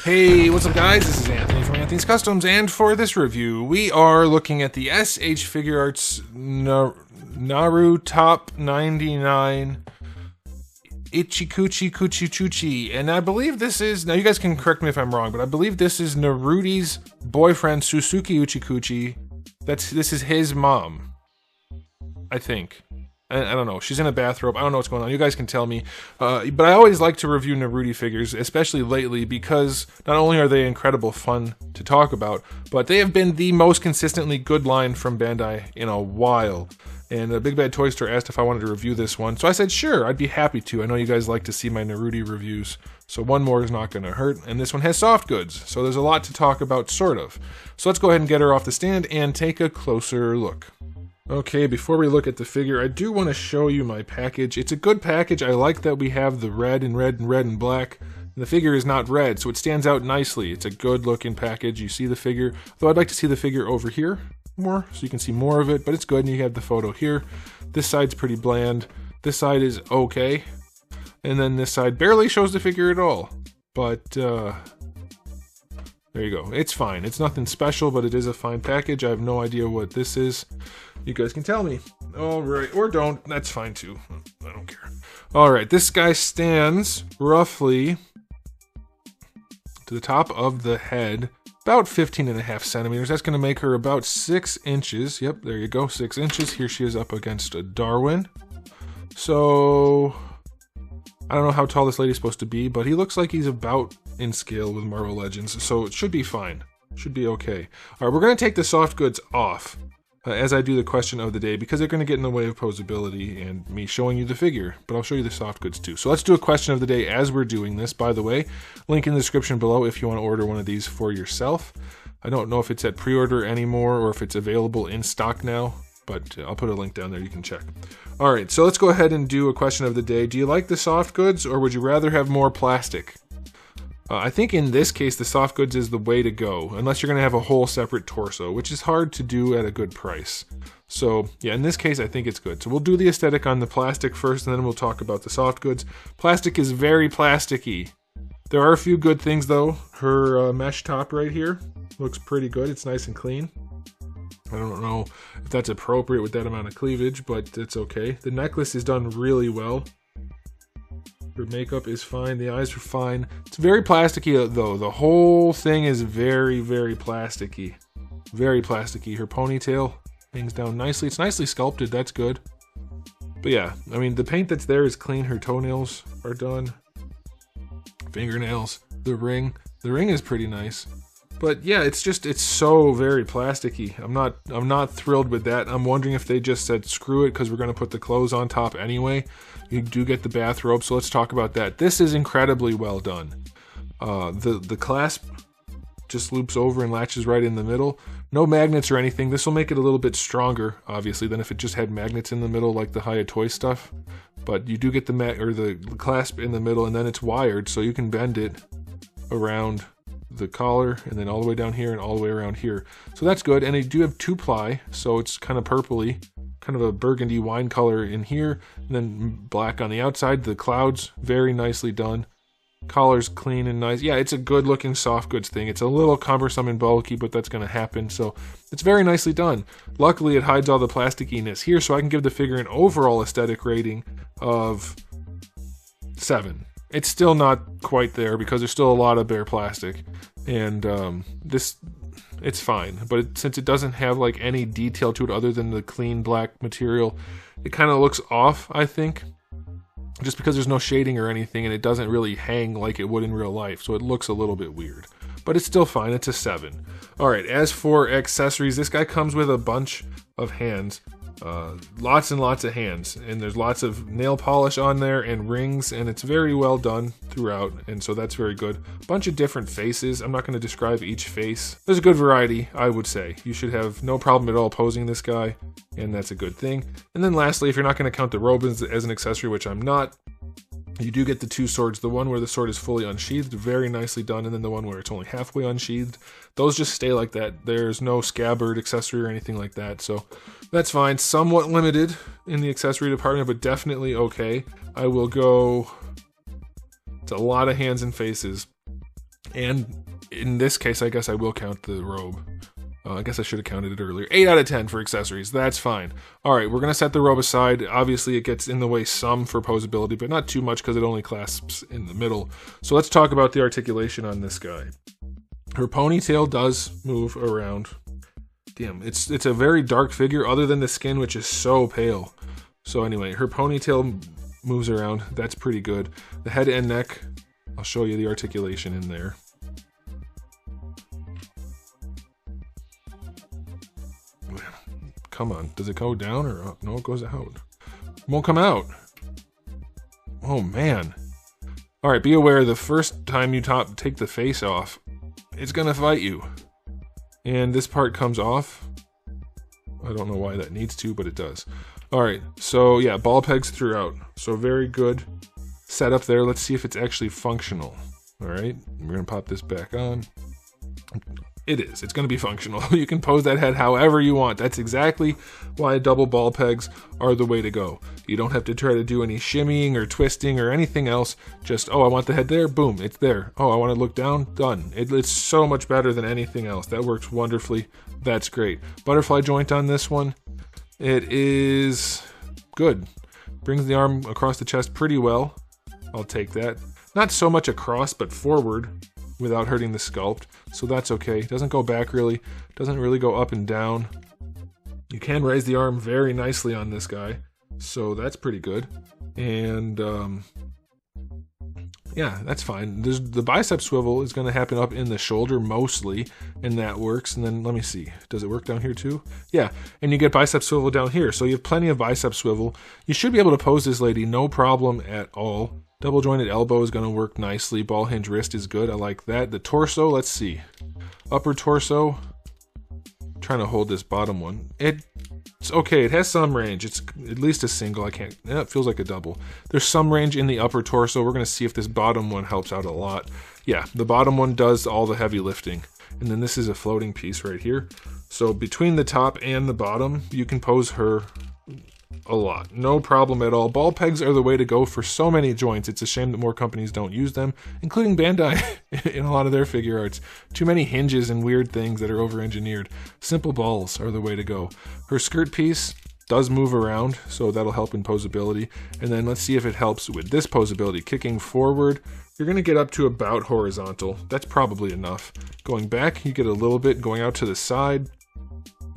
Hey, what's up guys? This is Anthony from Anthony's Customs, and for this review, we are looking at the SH Figuarts NARUTOP99 Ichikuchi, and I believe this is, now you guys can correct me if I'm wrong, but I believe this is Naruti's boyfriend, Suzuki Uchikuchi. This is his mom, I think. I don't know. She's in a bathrobe. I don't know what's going on. You guys can tell me. But I always like to review Naruto figures, especially lately, because not only are they incredible fun to talk about, but they have been the most consistently good line from Bandai in a while. And Big Bad Toy Store asked if I wanted to review this one, so I said sure, I'd be happy to. I know you guys like to see my Naruto reviews, so one more is not going to hurt. And this one has soft goods, so there's a lot to talk about, sort of. So let's go ahead and get her off the stand and take a closer look. Okay, before we look at the figure, I do want to show you my package. It's a good package. I like that we have the red and black. And the figure is not red, so it stands out nicely. It's a good looking package. You see the figure, though I'd like to see the figure over here more, so you can see more of it, but it's good, and you have the photo here. This side's pretty bland. This side is okay. And then this side barely shows the figure at all. But, there you go. It's fine. It's nothing special, but it is a fine package. I have no idea what this is. You guys can tell me. Alright, or don't. That's fine too. I don't care. Alright, this guy stands roughly to the top of the head, about 15.5 centimeters. That's going to make her about 6 inches. Yep, there you go, 6 inches. Here she is up against a Darwin. So, I don't know how tall this lady's supposed to be, but he looks like he's about in scale with Marvel Legends, so it should be fine. Should be okay. Alright, we're going to take the soft goods off as I do the question of the day, because they're going to get in the way of posability and me showing you the figure, but I'll show you the soft goods too. So let's do a question of the day as we're doing this. By the way, link in the description below if you want to order one of these for yourself. I don't know if it's at pre-order anymore or if it's available in stock now, but I'll put a link down there, you can check. Alright, so let's go ahead and do a question of the day. Do you like the soft goods, or would you rather have more plastic? I think in this case the soft goods is the way to go, unless you're going to have a whole separate torso, which is hard to do at a good price. So yeah, in this case I think it's good. So we'll do the aesthetic on the plastic first, and then we'll talk about the soft goods. Plastic is very plasticky. There are a few good things though. Her mesh top right here looks pretty good. It's nice and clean. I don't know if that's appropriate with that amount of cleavage, but it's okay. The necklace is done really well. Her makeup is fine. The eyes are fine. It's very plasticky though. The whole thing is very, very plasticky. Very plasticky. Her ponytail hangs down nicely. It's nicely sculpted. That's good. But yeah, I mean, the paint that's there is clean. Her toenails are done. Fingernails. The ring. The ring is pretty nice. But yeah, it's so very plasticky. I'm not thrilled with that. I'm wondering if they just said screw it because we're going to put the clothes on top anyway. You do get the bathrobe, so let's talk about that. This is incredibly well done. The clasp just loops over and latches right in the middle. No magnets or anything. This will make it a little bit stronger, obviously, than if it just had magnets in the middle like the Hiya Toy stuff. But you do get the clasp in the middle, and then it's wired, so you can bend it around the collar and then all the way down here and all the way around here. So that's good, and they do have 2-ply, so it's kind of purpley, kind of a burgundy wine color in here, and then black on the outside. The clouds, very nicely done. Collar's clean and nice. Yeah, it's a good looking soft goods thing. It's a little cumbersome and bulky, but that's going to happen, so it's very nicely done. Luckily, it hides all the plasticiness here, so I can give the figure an overall aesthetic rating of 7. It's still not quite there because there's still a lot of bare plastic, and it's fine. But since it doesn't have like any detail to it other than the clean black material, it kind of looks off, I think, just because there's no shading or anything, and it doesn't really hang like it would in real life, so it looks a little bit weird. But it's still fine. It's a 7. Alright, as for accessories, this guy comes with a bunch of hands. Lots and lots of hands, and there's lots of nail polish on there and rings, and it's very well done throughout, and so that's very good. Bunch of different faces. I'm not going to describe each face. There's a good variety, I would say. You should have no problem at all posing this guy, and that's a good thing. And then lastly, if you're not going to count the robe as an accessory, which I'm not, you do get the 2 swords, the one where the sword is fully unsheathed, very nicely done, and then the one where it's only halfway unsheathed. Those just stay like that. There's no scabbard accessory or anything like that, so that's fine. Somewhat limited in the accessory department, but definitely okay. I will go... It's a lot of hands and faces. And in this case, I guess I will count the robe. I guess I should have counted it earlier. 8 out of 10 for accessories. That's fine. All right, we're going to set the robe aside. Obviously, it gets in the way some for posability, but not too much because it only clasps in the middle. So let's talk about the articulation on this guy. Her ponytail does move around. Damn, it's a very dark figure other than the skin, which is so pale. So anyway, her ponytail moves around. That's pretty good. The head and neck, I'll show you the articulation in there. Come on, does it go down or up? No, it goes out. It won't come out. Oh man. Alright, be aware the first time you take the face off, it's gonna fight you. And this part comes off. I don't know why that needs to, but it does. Alright, so yeah, ball pegs throughout. So very good setup there. Let's see if it's actually functional. Alright, we're gonna pop this back on. It is. It's going to be functional. You can pose that head however you want. That's exactly why double ball pegs are the way to go. You don't have to try to do any shimmying or twisting or anything else. Just, oh, I want the head there. Boom, it's there. Oh, I want to look down. Done. It's so much better than anything else. That works wonderfully. That's great. Butterfly joint on this one. It is good. Brings the arm across the chest pretty well. I'll take that. Not so much across, but forward without hurting the sculpt, so that's okay. Doesn't go back really, doesn't really go up and down. You can raise the arm very nicely on this guy, so that's pretty good. And yeah, that's fine. The bicep swivel is going to happen up in the shoulder mostly, and that works. And then let me see, does it work down here too? Yeah, and you get bicep swivel down here, so you have plenty of bicep swivel. You should be able to pose this lady no problem at all. Double jointed elbow is going to work nicely. Ball hinge wrist is good. I like that. The torso, let's see. Upper torso. I'm trying to hold this bottom one. It's okay. It has some range. It's at least a single. It feels like a double. There's some range in the upper torso. We're going to see if this bottom one helps out a lot. Yeah, the bottom one does all the heavy lifting. And then this is a floating piece right here. So between the top and the bottom, you can pose her a lot. No problem at all. Ball pegs are the way to go for so many joints. It's a shame that more companies don't use them, including Bandai in a lot of their figure arts. Too many hinges and weird things that are over-engineered. Simple balls are the way to go. Her skirt piece does move around, so that'll help in posability. And then let's see if it helps with this posability. Kicking forward, you're going to get up to about horizontal. That's probably enough. Going back, you get a little bit. Going out to the side,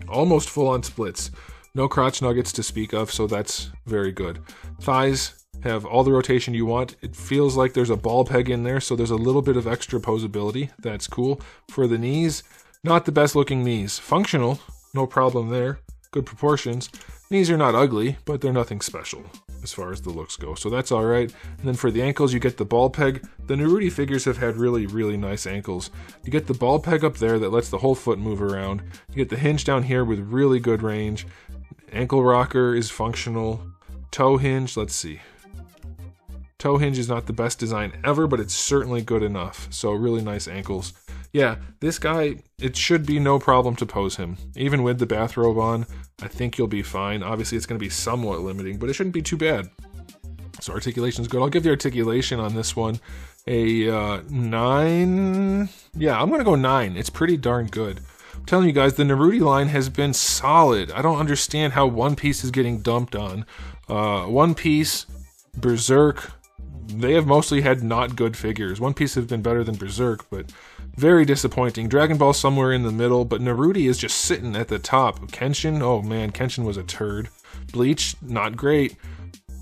almost full-on splits. No crotch nuggets to speak of, so that's very good. Thighs have all the rotation you want. It feels like there's a ball peg in there, so there's a little bit of extra posability. That's cool. For the knees, not the best looking knees. Functional, no problem there. Good proportions. Knees are not ugly, but they're nothing special as far as the looks go, so that's alright. And then for the ankles, you get the ball peg. The Naruto figures have had really, really nice ankles. You get the ball peg up there that lets the whole foot move around. You get the hinge down here with really good range. Ankle rocker is functional. Toe hinge, let's see. Toe hinge is not the best design ever, but it's certainly good enough. So really nice ankles. Yeah, this guy, it should be no problem to pose him. Even with the bathrobe on, I think you'll be fine. Obviously, it's going to be somewhat limiting, but it shouldn't be too bad. So articulation is good. I'll give the articulation on this one a 9. Yeah, I'm going to go 9. It's pretty darn good. I'm telling you guys, the Naruto line has been solid. I don't understand how One Piece is getting dumped on. One Piece, Berserk, they have mostly had not good figures. One Piece have been better than Berserk, but very disappointing. Dragon Ball somewhere in the middle, but Naruto is just sitting at the top. Kenshin, oh man, Kenshin was a turd. Bleach, not great.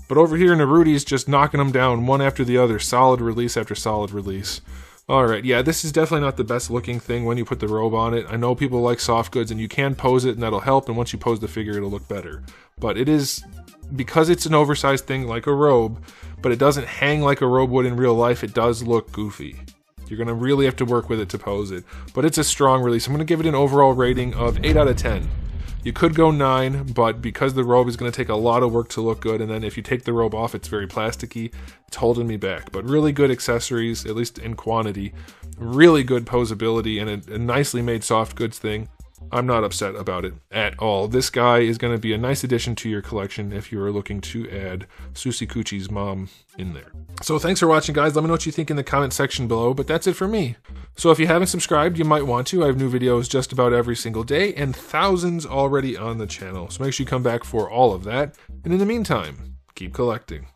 But over here, Naruto is just knocking them down one after the other, solid release after solid release. Alright, yeah, this is definitely not the best looking thing when you put the robe on it. I know people like soft goods, and you can pose it, and that'll help, and once you pose the figure, it'll look better. But it is, because it's an oversized thing like a robe, but it doesn't hang like a robe would in real life, it does look goofy. You're going to really have to work with it to pose it. But it's a strong release. I'm going to give it an overall rating of 8 out of 10. You could go 9, but because the robe is going to take a lot of work to look good, and then if you take the robe off, it's very plasticky, it's holding me back. But really good accessories, at least in quantity. Really good posability, and a nicely made soft goods thing. I'm not upset about it at all. This guy is going to be a nice addition to your collection if you are looking to add Susikuchi's mom in there. So thanks for watching, guys. Let me know what you think in the comment section below, but that's it for me. So if you haven't subscribed, you might want to. I have new videos just about every single day and thousands already on the channel. So make sure you come back for all of that. And in the meantime, keep collecting.